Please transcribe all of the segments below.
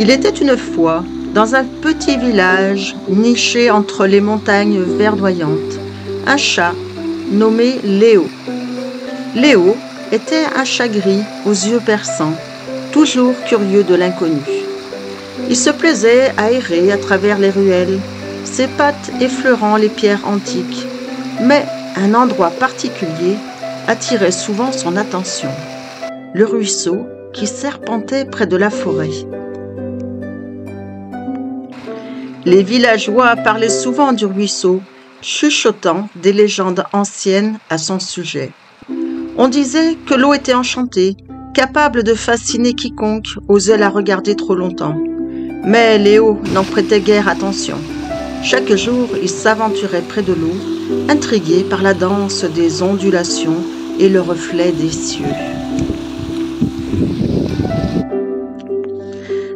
Il était une fois, dans un petit village niché entre les montagnes verdoyantes, un chat nommé Léo. Léo était un chat gris aux yeux perçants, toujours curieux de l'inconnu. Il se plaisait à errer à travers les ruelles, ses pattes effleurant les pierres antiques, mais un endroit particulier attirait souvent son attention, le ruisseau qui serpentait près de la forêt. Les villageois parlaient souvent du ruisseau, chuchotant des légendes anciennes à son sujet. On disait que l'eau était enchantée, capable de fasciner quiconque osait la regarder trop longtemps. Mais Léo n'en prêtait guère attention. Chaque jour, il s'aventurait près de l'eau, intrigué par la danse des ondulations et le reflet des cieux.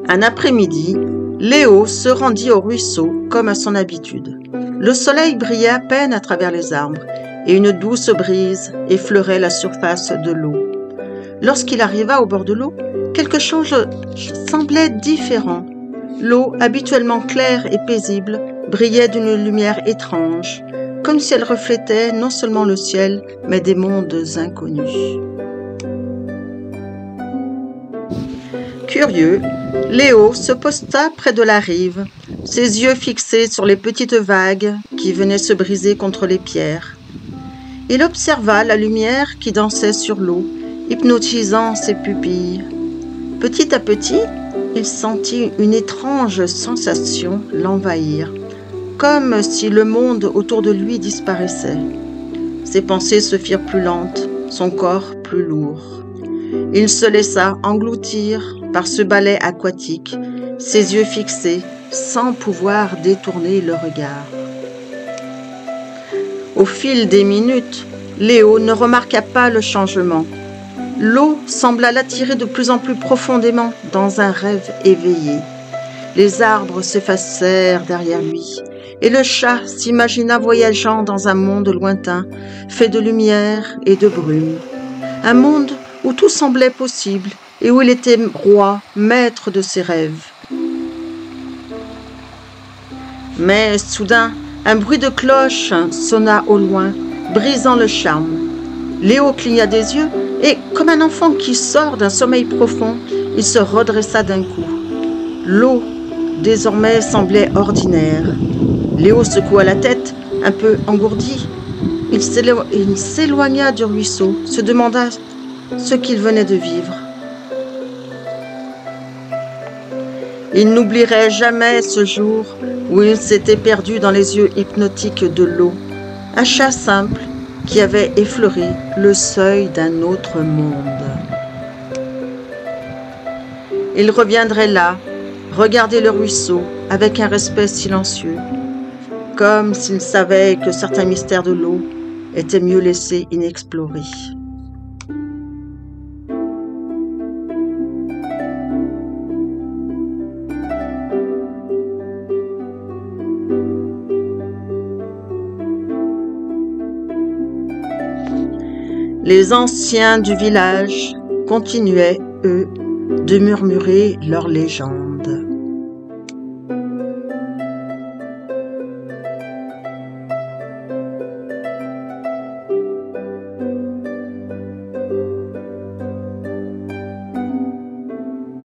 Un après-midi, Léo se rendit au ruisseau comme à son habitude. Le soleil brillait à peine à travers les arbres et une douce brise effleurait la surface de l'eau. Lorsqu'il arriva au bord de l'eau, quelque chose semblait différent. L'eau, habituellement claire et paisible, brillait d'une lumière étrange, comme si elle reflétait non seulement le ciel, mais des mondes inconnus. Curieux, Léo se posta près de la rive, ses yeux fixés sur les petites vagues qui venaient se briser contre les pierres. Il observa la lumière qui dansait sur l'eau, hypnotisant ses pupilles. Petit à petit, il sentit une étrange sensation l'envahir, comme si le monde autour de lui disparaissait. Ses pensées se firent plus lentes, son corps plus lourd. Il se laissa engloutir par ce ballet aquatique, ses yeux fixés, sans pouvoir détourner le regard. Au fil des minutes, Léo ne remarqua pas le changement. L'eau sembla l'attirer de plus en plus profondément dans un rêve éveillé. Les arbres s'effacèrent derrière lui, et le chat s'imagina voyageant dans un monde lointain, fait de lumière et de brume. Un monde où tout semblait possible et où il était roi, maître de ses rêves. Mais soudain, un bruit de cloche sonna au loin, brisant le charme. Léo cligna des yeux et, comme un enfant qui sort d'un sommeil profond, il se redressa d'un coup. L'eau, désormais, semblait ordinaire. Léo secoua la tête, un peu engourdi. Il s'éloigna du ruisseau, se demanda ce qu'il venait de vivre. Il n'oublierait jamais ce jour où il s'était perdu dans les yeux hypnotiques de l'eau, un chat simple qui avait effleuré le seuil d'un autre monde. Il reviendrait là, regarder le ruisseau avec un respect silencieux, comme s'il savait que certains mystères de l'eau étaient mieux laissés inexplorés. Les anciens du village continuaient, eux, de murmurer leurs légendes.